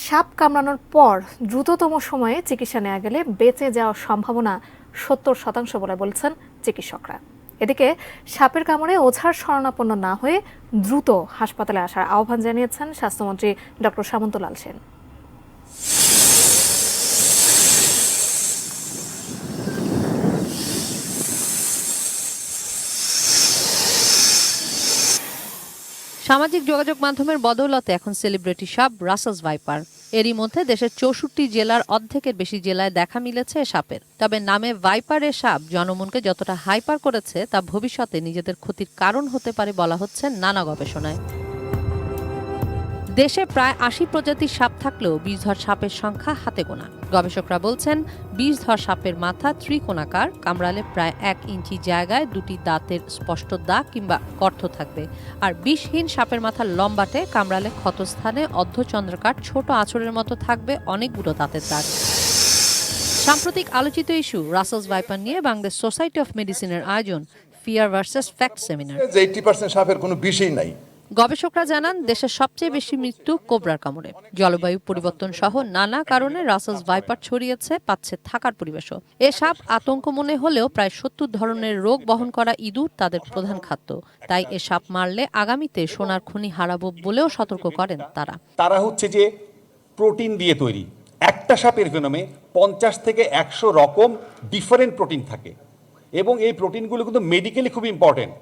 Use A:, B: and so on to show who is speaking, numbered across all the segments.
A: সাপ কামড়ানোর পর দ্রুততম সময়ে চিকিৎসা নেওয়া গেলে বেঁচে যাওয়ার সম্ভাবনা 70% বলে বলছেন চিকিৎসকরা। এদিকে সাপের কামড়ে ওঝার শরণাপন্ন না হয়ে দ্রুত হাসপাতালে আসার আহ্বান জানিয়েছেন স্বাস্থ্যমন্ত্রী ডক্টর সামন্তলাল সেন।
B: সামাজিক যোগাযোগ মাধ্যমের বদৌলতে এখন সেলিব্রিটি সাপ রাসেলস ভাইপার। এরই মধ্যে দেশের 64 জেলার অর্ধেকের বেশি জেলায় দেখা মিলেছে সাপের। তবে নামে ভাইপারের সাপ জনমনকে যতটা হাইপার করেছে তা ভবিষ্যতে নিজেদের ক্ষতির কারণ হতে পারে বলা হচ্ছে নানা গবেষণায়। দেশে প্রায় 80 প্রজাতির সাপ থাকলেও বিষধর সাপের সংখ্যা হাতে গোনা। গবেষকরা বলছেন বিষধর সাপের মাথা ত্রিকোণাকার, কামড়ালে প্রায় 1 ইঞ্চি জায়গায় দুটি দাঁতের স্পষ্ট দাগ কিংবা গর্ত থাকবে। আর বিষহীন সাপের মাথা লম্বাটে, কামড়ালে ক্ষতস্থানে অর্ধচন্দ্রাকার ছোট আঁচড়ের মতো থাকবে অনেকগুলো দাঁতের দাগ। সাম্প্রতিক আলোচিত ইস্যু রাসেলস ভাইপার নিয়ে বাংলাদেশ সোসাইটি অফ মেডিসিনের আয়োজন ফিয়ার ভার্সেস ফ্যাক্ট সেমিনার।
C: 80% সাপের কোনো বিষই নাই।
B: গবেষকরা জানান দেশের সবচেয়ে বেশি মৃত্যু কোবরার কামড়ে। জলবায়ু পরিবর্তন সহ নানা কারণে রাসেলস ভাইপার ছড়িয়েছে, পাচ্ছে থাকার পরিবেশও। এ সাপ আতঙ্ক মনে হলেও প্রায় 70 ধরনের রোগ বহন করা ইঁদুর তাদের প্রধান খাদ্য। তাই এ সাপ মারলে আগামীতে সোনার খনি হারাবো বলেও সতর্ক করেন তারা।
D: তারা হচ্ছে যে প্রোটিন দিয়ে তৈরি। একটা সাপের ভেনমে 50 থেকে 100 রকম ডিফারেন্ট প্রোটিন থাকে এবং এই প্রোটিনগুলো কিন্তু মেডিকেলি খুব ইম্পর্টেন্ট।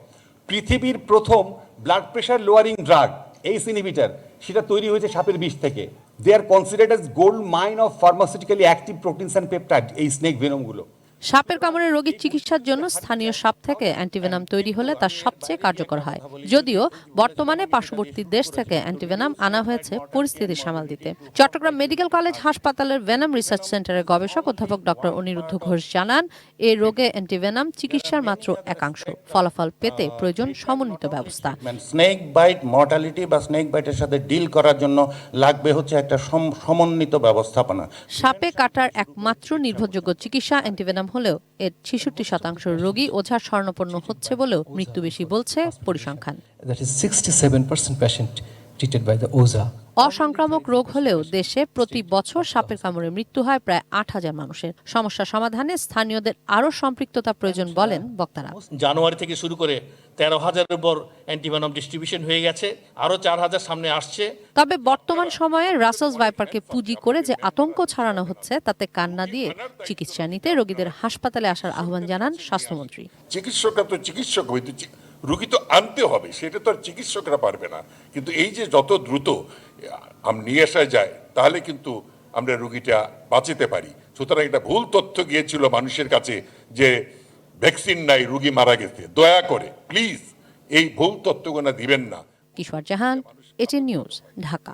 D: পৃথিবীর প্রথম blood pressure lowering drug ACE inhibitor সেটা তৈরি হয়েছে সাপের বিষ থেকে। They are considered as gold mine of pharmaceutically active proteins and peptide, এই স্নেক ভেনমগুলো।
B: সাপের কামড়ে রোগীর চিকিৎসার জন্য স্থানীয় সাপ থেকে অ্যান্টিভেনাম তৈরি হলে তা সবচেয়ে কার্যকর হয়। যদিও বর্তমানে পার্শ্ববর্তী দেশ থেকে অ্যান্টিভেনাম আনা হয়েছে পরিস্থিতি সামাল দিতে। চট্টগ্রাম মেডিকেল কলেজ হাসপাতালের ভেনাম রিসার্চ সেন্টারের গবেষক অধ্যাপক ডক্টর অনিরুদ্ধ ঘোষ জানান, এই রোগে অ্যান্টিভেনাম চিকিৎসার মাত্র একাংশ। ফলাফল পেতে প্রয়োজন সমন্বিত ব্যবস্থা।
E: স্নেক বাইট মর্টালিটি বা স্নেক বাইটের সাথে ডিল করার জন্য লাগবে হচ্ছে একটা সমন্বিত ব্যবস্থাপনা।
B: সাপে কাটার একমাত্র নির্ভরযোগ্য চিকিৎসা অ্যান্টিভেনাম হলেও এর 66% রোগী ওঝার শরণাপন্ন হচ্ছে বলেও মৃত্যু বেশি বলছে পরিসংখ্যান।
F: That is 67% patient treated by the OZA.
B: অসংক্রামক রোগ হলেও দেশে প্রতি বছর সাপের কামড়ে মৃত্যু হয় প্রায় 8000 মানুষের। সমস্যা সমাধানে স্থানীয়দের আরও সম্পৃক্ততা প্রয়োজন বলেন বক্তারা।
G: জানুয়ারি থেকে শুরু করে 13,000-এর উপর অ্যান্টিভেনম ডিস্ট্রিবিউশন হয়ে গেছে, আরও 4,000 সামনে আসছে।
B: তবে বর্তমান সময়ে রাসেলস ভাইপারকে পুঁজি করে যে আতঙ্ক ছড়ানো হচ্ছে তাতে কান না দিয়ে চিকিৎসা নিতে রোগীদের হাসপাতালে আসার আহ্বান জানান স্বাস্থ্যমন্ত্রী।
C: চিকিৎসকরা তো চিকিৎসক হইতে, রুগী তো আনতে হবে, সেটা তো আর চিকিৎসকরা পারবে না। কিন্তু এই যে যত দ্রুত নিয়ে আসা যায় তাহলে কিন্তু আমরা রুগীটা বাঁচাতে পারি। সুতরাং এটা ভুল তথ্য গিয়েছিল মানুষের কাছে যে ভ্যাকসিন নাই, রুগী মারা গেছে। দয়া করে প্লিজ এই ভুল তথ্যগুলো দিবেন না।
B: কিশোর জাহান, এটিএন নিউজ, ঢাকা।